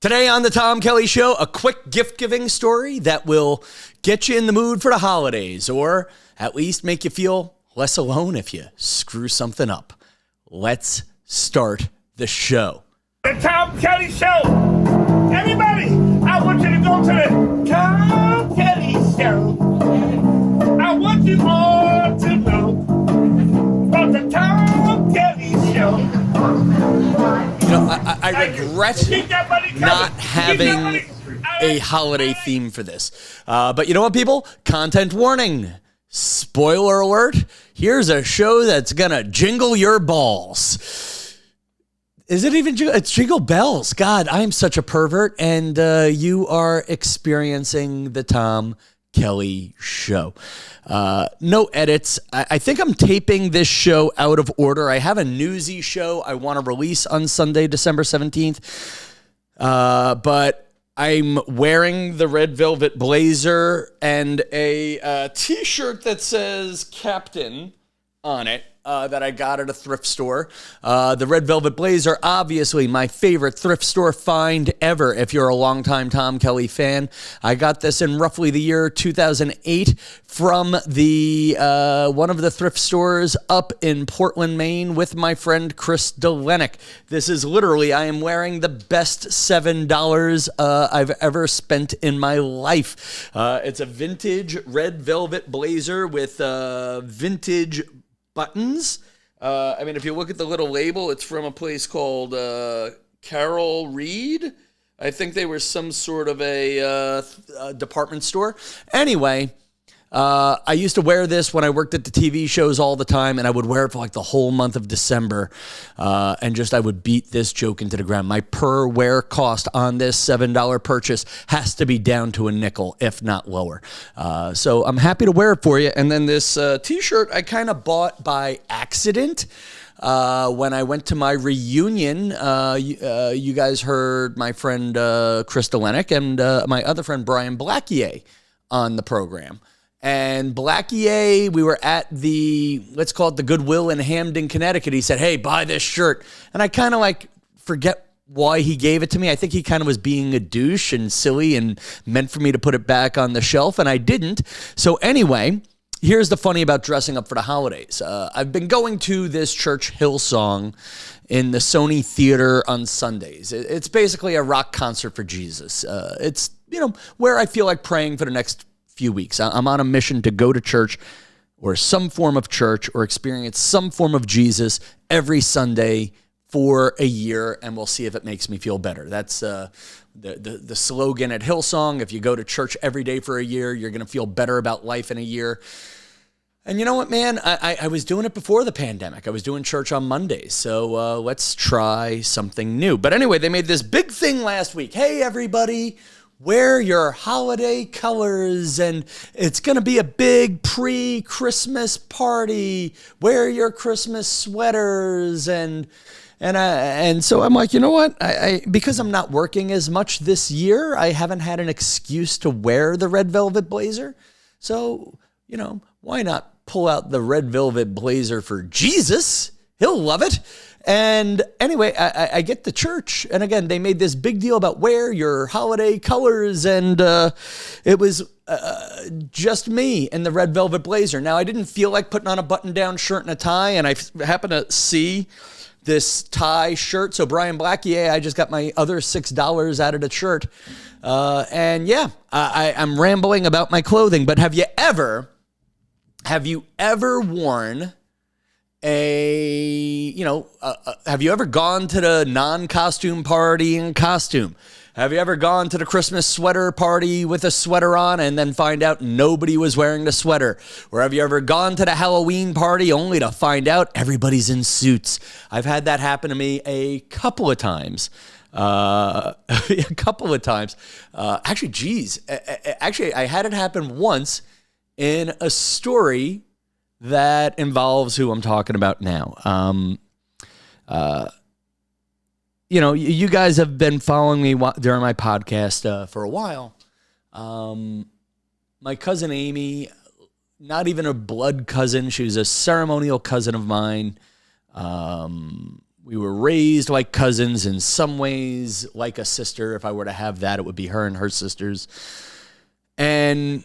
Today on the Tom Kelly Show, a quick gift-giving story that will get you in the mood for the holidays, or at least make you feel less alone if you screw something up. Let's start the show. The Tom Kelly Show. Everybody, I want you to go to the Tom Kelly Show. I want you all to know about the Tom Kelly Show. You know, I regret not having a holiday theme for this. But you know what, people? Content warning. Spoiler alert. Here's a show that's going to jingle your balls. Is it even jingle? It's Jingle Bells. God, I am such a pervert. And you are experiencing the Tom Kelly Show. No edits. I think I'm taping this show out of order. I have a newsy show I want to release on Sunday, December 17th. But I'm wearing the red velvet blazer and a t-shirt that says Captain on it. That I got at a thrift store. The red velvet blazer, obviously my favorite thrift store find ever. If you're a longtime Tom Kelly fan, I got this in roughly the year 2008 from the one of the thrift stores up in Portland, Maine, with my friend Chris Delenick. This is literally, I am wearing the best $7 I've ever spent in my life. It's a vintage red velvet blazer with vintage buttons. I mean, if you look at the little label, it's from a place called Carol Reed. I think they were some sort of a department store. Anyway, I used to wear this when I worked at the TV shows all the time, and I would wear it for like the whole month of December, and just I would beat this joke into the ground. My per wear cost on this $7 purchase has to be down to a nickel, if not lower. So I'm happy to wear it for you. And then this t-shirt I kind of bought by accident. When I went to my reunion, you guys heard my friend Chris Delenick and my other friend Brian Blackier on the program. And Blackier, we were at the, let's call it the Goodwill in Hamden, Connecticut. He said, hey, buy this shirt. And I kind of like forget why he gave it to me. I think he kind of was being a douche and silly and meant for me to put it back on the shelf, and I didn't. So anyway, here's the funny about dressing up for the holidays. I've been going to this church Hillsong in the Sony Theater on Sundays. It's basically a rock concert for Jesus. It's, you know, where I feel like praying for the next few weeks. I'm on a mission to go to church or some form of church or experience some form of Jesus every Sunday for a year, and we'll see if it makes me feel better. That's the slogan at Hillsong. If you go to church every day for a year, you're going to feel better about life in a year. And you know what, man? I was doing it before the pandemic. I was doing church on Mondays. So let's try something new. But anyway, they made this big thing last week. Hey, everybody, wear your holiday colors, and it's going to be a big pre-Christmas party. Wear your Christmas sweaters, and so I'm like, you know what? I because I'm not working as much this year, I haven't had an excuse to wear the red velvet blazer. So, you know, why not pull out the red velvet blazer for Jesus? He'll love it. And anyway, I get to church, and again, they made this big deal about wear your holiday colors, and it was just me in the red velvet blazer. Now, I didn't feel like putting on a button-down shirt and a tie, and I happened to see this tie shirt. So Brian Blackier, I just got my other $6 out of the shirt. And yeah, I'm rambling about my clothing, but have you ever worn have you ever gone to the non-costume party in costume? Have you ever gone to the Christmas sweater party with a sweater on and then find out nobody was wearing the sweater? Or have you ever gone to the Halloween party only to find out everybody's in suits? I've had that happen to me a couple of times. Actually, I had it happen once in a story that involves who I'm talking about now. You guys have been following me during my podcast for a while. My cousin Amy, not even a blood cousin, she was a ceremonial cousin of mine. We were raised like cousins, in some ways like a sister. If I were to have that, it would be her and her sisters. And,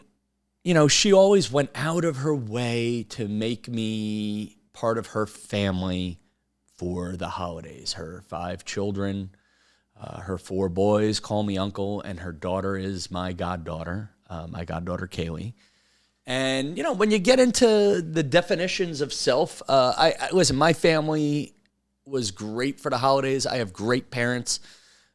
she always went out of her way to make me part of her family for the holidays. Her 5 children, her 4 boys call me uncle, and her daughter is my goddaughter Kaylee. And, when you get into the definitions of self, listen, my family was great for the holidays. I have great parents.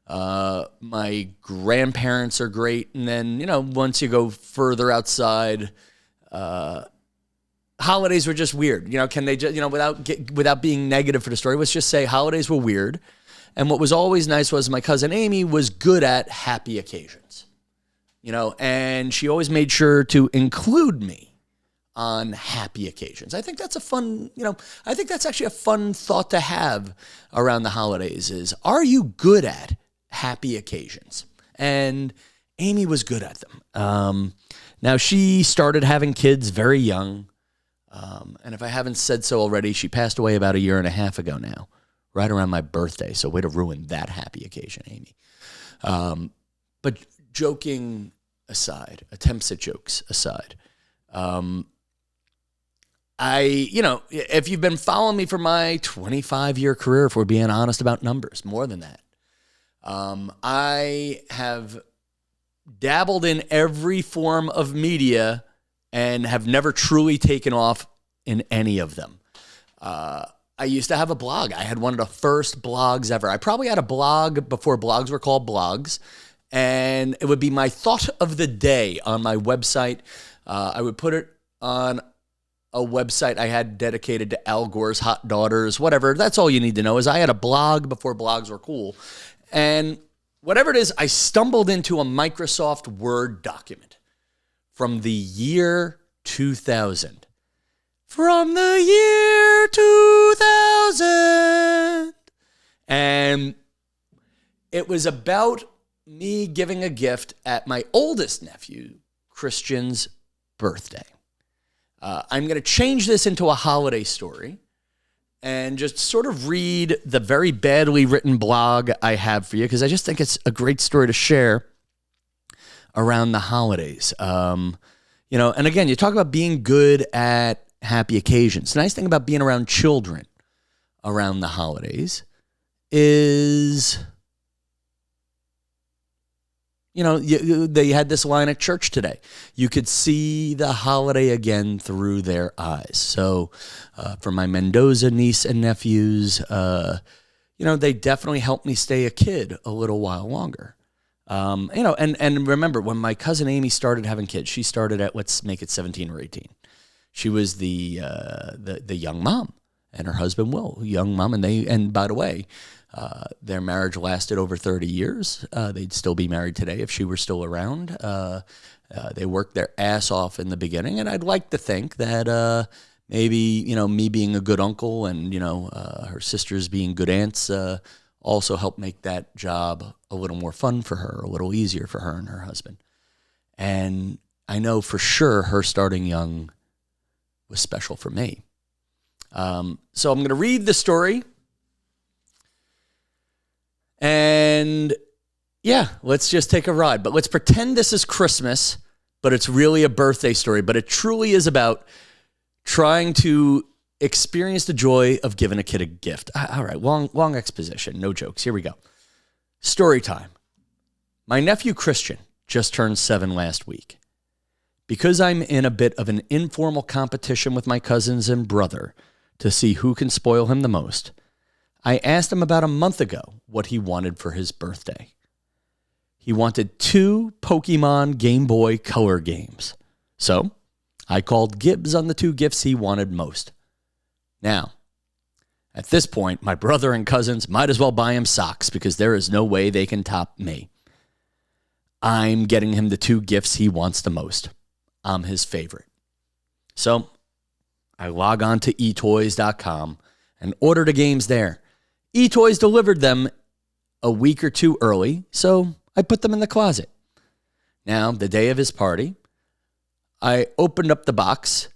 My grandparents are great. And then, once you go further outside, holidays were just weird. Can they just, without being negative for the story, let's just say holidays were weird. And what was always nice was my cousin Amy was good at happy occasions. And she always made sure to include me on happy occasions. I think that's I think that's actually a fun thought to have around the holidays is, are you good at happy occasions? And Amy was good at them. Now, she started having kids very young. And if I haven't said so already, she passed away about 1.5 years ago now, right around my birthday. So way to ruin that happy occasion, Amy. But joking aside, attempts at jokes aside, if you've been following me for my 25-year career, if we're being honest about numbers, more than that, I have dabbled in every form of media and have never truly taken off in any of them. I used to have a blog. I had one of the first blogs ever. I probably had a blog before blogs were called blogs, and it would be my thought of the day on my website. I would put it on a website I had dedicated to Al Gore's hot daughters, whatever. That's all you need to know is I had a blog before blogs were cool. And whatever it is, I stumbled into a Microsoft Word document from the year 2000. From the year 2000. And it was about me giving a gift at my oldest nephew, Christian's birthday. I'm going to change this into a holiday story and just sort of read the very badly written blog I have for you, because I just think it's a great story to share around the holidays. And again, you talk about being good at happy occasions. The nice thing about being around children around the holidays is, they had this line at church today. You could see the holiday again through their eyes. So for my Mendoza niece and nephews, they definitely helped me stay a kid a little while longer. And remember, when my cousin Amy started having kids, she started at, let's make it 17 or 18. She was the young mom, and her husband Will, young mom, and by the way, their marriage lasted over 30 years. They'd still be married today if she were still around. They worked their ass off in the beginning, and I'd like to think that maybe me being a good uncle and her sisters being good aunts also helped make that job a little more fun for her, a little easier for her and her husband. And I know for sure her starting young was special for me. So I'm going to read the story. And yeah, let's just take a ride. But let's pretend this is Christmas, but it's really a birthday story. But it truly is about trying to experience the joy of giving a kid a gift. All right, long exposition, no jokes. Here we go. Story time. My nephew Christian just turned 7 last week. Because I'm in a bit of an informal competition with my cousins and brother to see who can spoil him the most, I asked him about a month ago what he wanted for his birthday. He wanted 2 Pokemon Game Boy Color games. So I called Gibbs on the 2 gifts he wanted most. Now, at this point, my brother and cousins might as well buy him socks because there is no way they can top me. I'm getting him the 2 gifts he wants the most. I'm his favorite. So I log on to etoys.com and order the games there. eToys delivered them a week or 2 early, so I put them in the closet. Now, the day of his party, I opened up the box.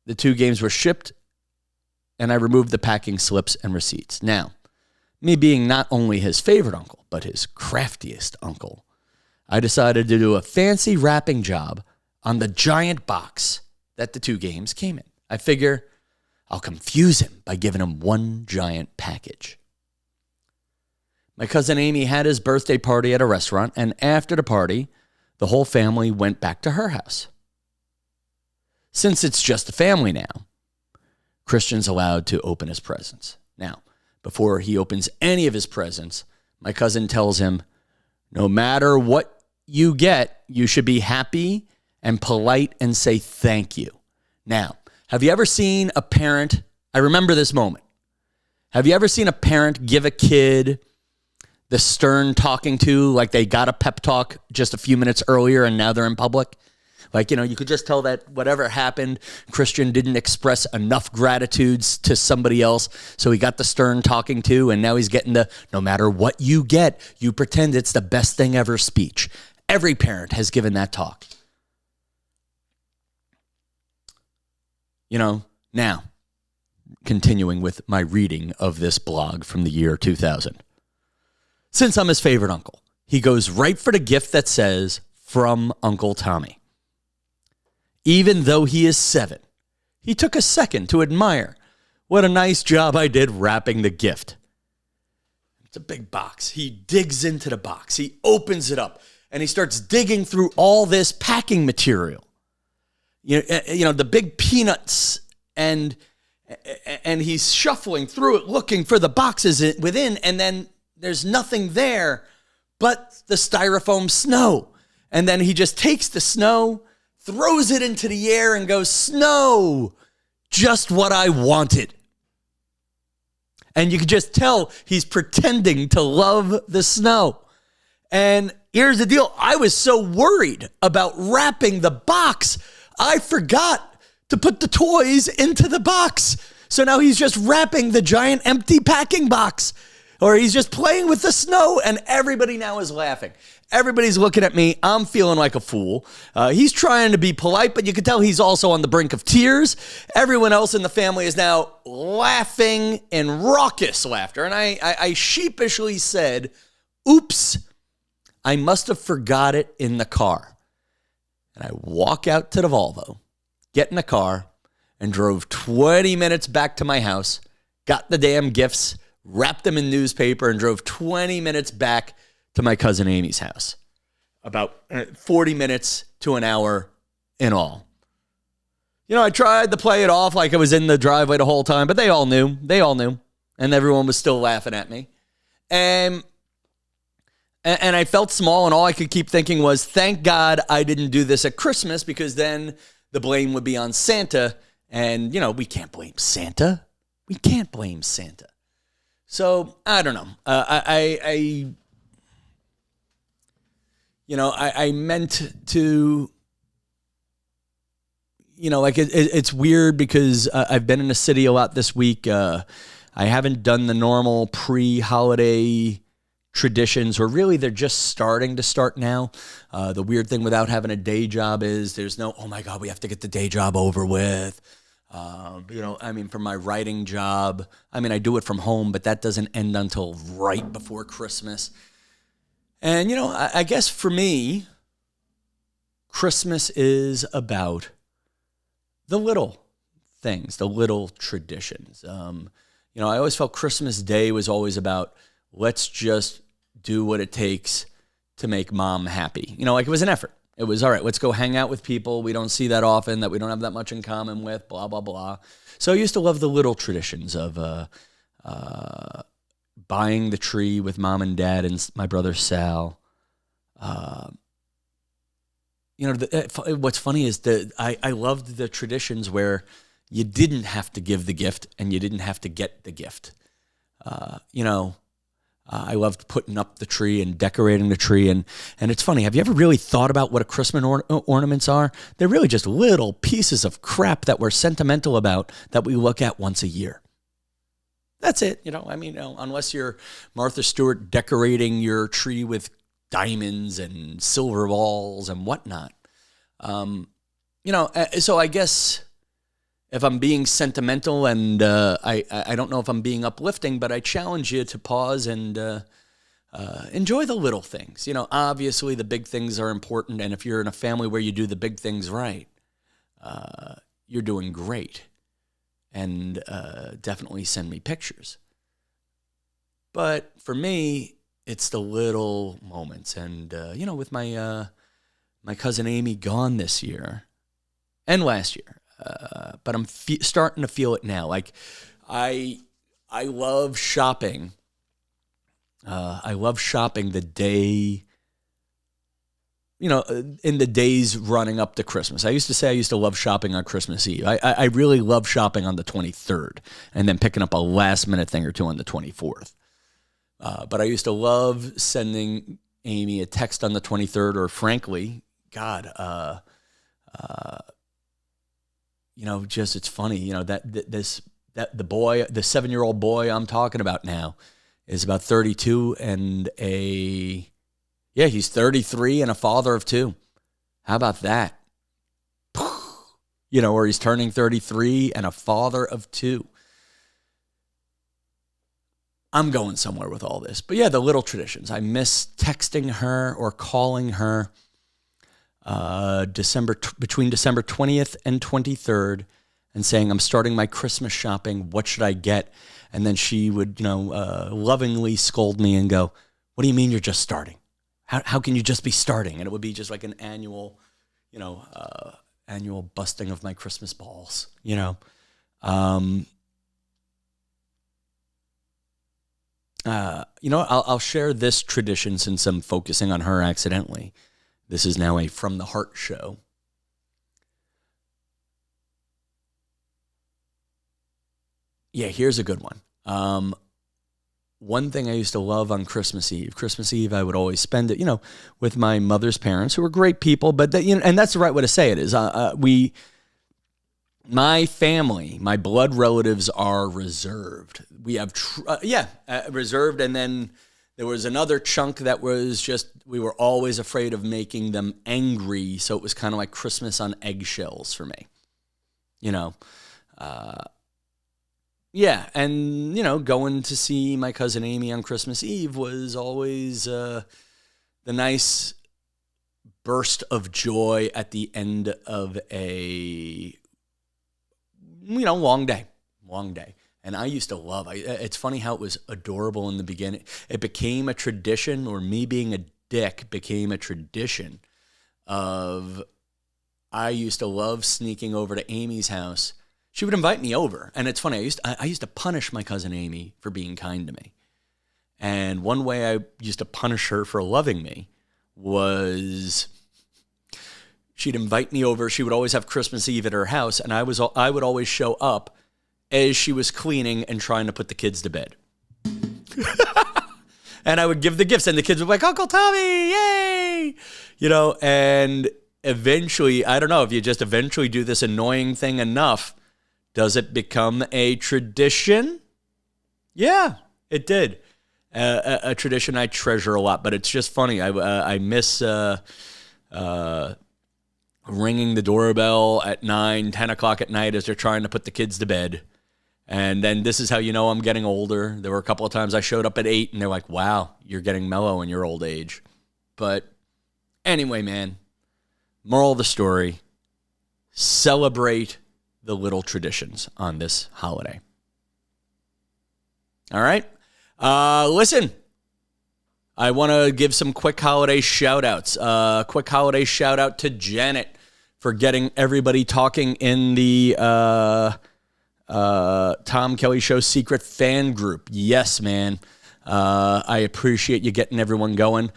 The 2 games were shipped, and I removed the packing slips and receipts. Now, me being not only his favorite uncle, but his craftiest uncle, I decided to do a fancy wrapping job on the giant box that the 2 games came in. I figure I'll confuse him by giving him one giant package. My cousin Amy had his birthday party at a restaurant, and after the party, the whole family went back to her house. Since it's just a family now, Christian's allowed to open his presents. Now, before he opens any of his presents, my cousin tells him, no matter what you get, you should be happy and polite and say thank you. Now, have you ever seen a parent, I remember this moment, have you ever seen a parent give a kid the stern talking to, like they got a pep talk just a few minutes earlier and now they're in public? Like, you could just tell that whatever happened, Christian didn't express enough gratitudes to somebody else, so he got the stern talking to, and now he's getting the no matter what you get, you pretend it's the best thing ever speech. Every parent has given that talk. Now, continuing with my reading of this blog from the year 2000. Since I'm his favorite uncle, he goes right for the gift that says, from Uncle Tommy. Even though he is 7, he took a second to admire what a nice job I did wrapping the gift. It's a big box. He digs into the box. He opens it up, and he starts digging through all this packing material. The big peanuts, and he's shuffling through it, looking for the boxes within, and then there's nothing there but the styrofoam snow. And then he just takes the snow, throws it into the air, and goes, snow, just what I wanted. And you can just tell he's pretending to love the snow. And here's the deal. I was so worried about wrapping the box, I forgot to put the toys into the box. So now he's just wrapping the giant empty packing box, or he's just playing with the snow, and everybody now is laughing. Everybody's looking at me. I'm feeling like a fool. He's trying to be polite, but you can tell he's also on the brink of tears. Everyone else in the family is now laughing in raucous laughter. And I sheepishly said, oops, I must have forgot it in the car. And I walk out to the Volvo, get in the car, and drove 20 minutes back to my house, got the damn gifts, wrapped them in newspaper, and drove 20 minutes back to my cousin Amy's house. About 40 minutes to an hour in all. I tried to play it off like I was in the driveway the whole time, but they all knew. And everyone was still laughing at me. And I felt small, and all I could keep thinking was, thank God I didn't do this at Christmas, because then the blame would be on Santa. And, we can't blame Santa. We can't blame Santa. So, I don't know. I meant to, it's weird because I've been in the city a lot this week. I haven't done the normal pre-holiday traditions, or really they're just starting to start now. The weird thing without having a day job is there's no, oh my God, we have to get the day job over with. For my writing job, I do it from home, but that doesn't end until right before Christmas. And, I guess for me, Christmas is about the little things, the little traditions. I always felt Christmas Day was always about, let's just do what it takes to make mom happy. It was an effort. It was, all right, let's go hang out with people we don't see that often, that we don't have that much in common with, blah, blah, blah. So I used to love the little traditions of buying the tree with mom and dad and my brother Sal. What's funny is that I loved the traditions where you didn't have to give the gift and you didn't have to get the gift. I loved putting up the tree and decorating the tree. And it's funny, have you ever really thought about what a Christmas ornaments are? They're really just little pieces of crap that we're sentimental about that we look at once a year. That's it. Unless you're Martha Stewart decorating your tree with diamonds and silver balls and whatnot. So I guess if I'm being sentimental, and I don't know if I'm being uplifting, but I challenge you to pause and enjoy the little things. You know, obviously the big things are important, and if you're in a family where you do the big things right, you're doing great. And definitely send me pictures. But for me, it's the little moments. And, you know, with my cousin Amy gone this year and last year, but I'm starting to feel it now. Like, I love shopping. I love shopping the day, you know, in the days running up to Christmas. I used to say I used to love shopping on Christmas Eve. I really love shopping on the 23rd and then picking up a last minute thing or two on the 24th. But I used to love sending Amy a text on the 23rd, or frankly, God, you know, just, it's funny, you know, that the boy, the 7-year-old boy I'm talking about now is about 32 and he's 33 and a father of 2. How about that? You know, or he's turning 33 and a father of 2. I'm going somewhere with all this. But yeah, the little traditions. I miss texting her or calling her between December 20th and 23rd and saying, I'm starting my Christmas shopping. What should I get? And then she would, you know, lovingly scold me and go, what do you mean you're just starting? How can you just be starting? And it would be just like an annual, you know, annual busting of my Christmas balls, you know. You know, I'll share this tradition since I'm focusing on her accidentally. This is now a From the Heart show. Yeah, here's a good one. One thing I used to love on Christmas Eve, I would always spend it, you know, with my mother's parents, who were great people, but you know, and that's the right way to say it is, my family, my blood relatives are reserved. We have, reserved. And then there was another chunk that was just, we were always afraid of making them angry. So it was kind of like Christmas on eggshells for me, you know. Yeah, and, you know, going to see my cousin Amy on Christmas Eve was always the nice burst of joy at the end of a, you know, long day. And I used to love, it's funny how it was adorable in the beginning. It became a tradition, or me being a dick became a tradition of, I used to love sneaking over to Amy's house. She would invite me over, and it's funny. I used to punish my cousin Amy for being kind to me, and one way I used to punish her for loving me was she'd invite me over. She would always have Christmas Eve at her house, and I would always show up as she was cleaning and trying to put the kids to bed, and I would give the gifts, and the kids would be like, "Uncle Tommy, yay!" You know, and eventually, I don't know if you just eventually do this annoying thing enough. Does it become a tradition? Yeah, it did. A tradition I treasure a lot, but it's just funny. I miss ringing the doorbell at 9, 10 o'clock at night as they're trying to put the kids to bed. And then this is how you know I'm getting older. There were a couple of times I showed up at 8 and they're like, wow, you're getting mellow in your old age. But anyway, man, moral of the story, celebrate the little traditions on this holiday. All right. Listen, I want to give some quick holiday shout outs. Quick holiday shout out to Janet for getting everybody talking in the Tom Kelly Show secret fan group. Yes, man. I appreciate you getting everyone going.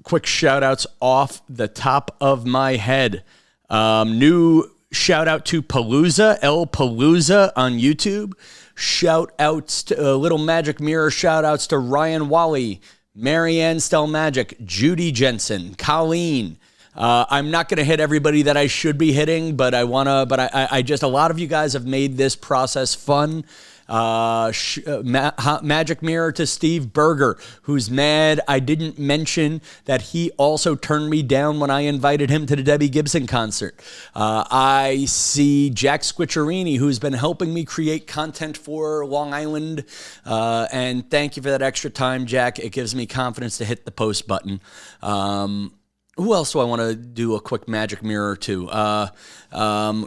Quick shout outs off the top of my head. New shout out to Palooza, El Palooza on YouTube. Shout outs to Little Magic Mirror. Shout outs to Ryan Wally, Marianne Stelmagic, Judy Jensen, Colleen. I'm not going to hit everybody that I should be hitting, but I want to. But I just, a lot of you guys have made this process fun, Magic mirror to Steve Berger, who's mad I didn't mention that he also turned me down when I invited him to the Debbie Gibson concert. I see Jack Squiccerini, who's been helping me create content for Long Island. And thank you for that extra time, Jack. It gives me confidence to hit the post button. Who else do I want to do a quick magic mirror to?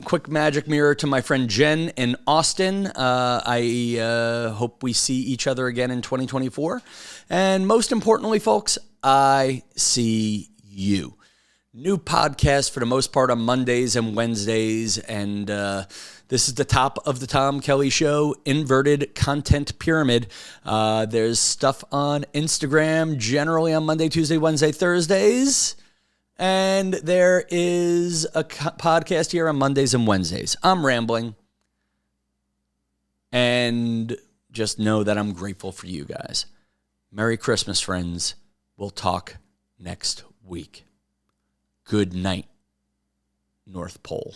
Quick magic mirror to my friend Jen in Austin. I hope we see each other again in 2024. And most importantly, folks, I see you. New podcast for the most part on Mondays and Wednesdays. And this is the top of the Tom Kelly Show inverted content pyramid. There's stuff on Instagram generally on Monday, Tuesday, Wednesday, Thursdays. And there is a podcast here on Mondays and Wednesdays. I'm rambling. And just know that I'm grateful for you guys. Merry Christmas, friends. We'll talk next week. Good night, North Pole.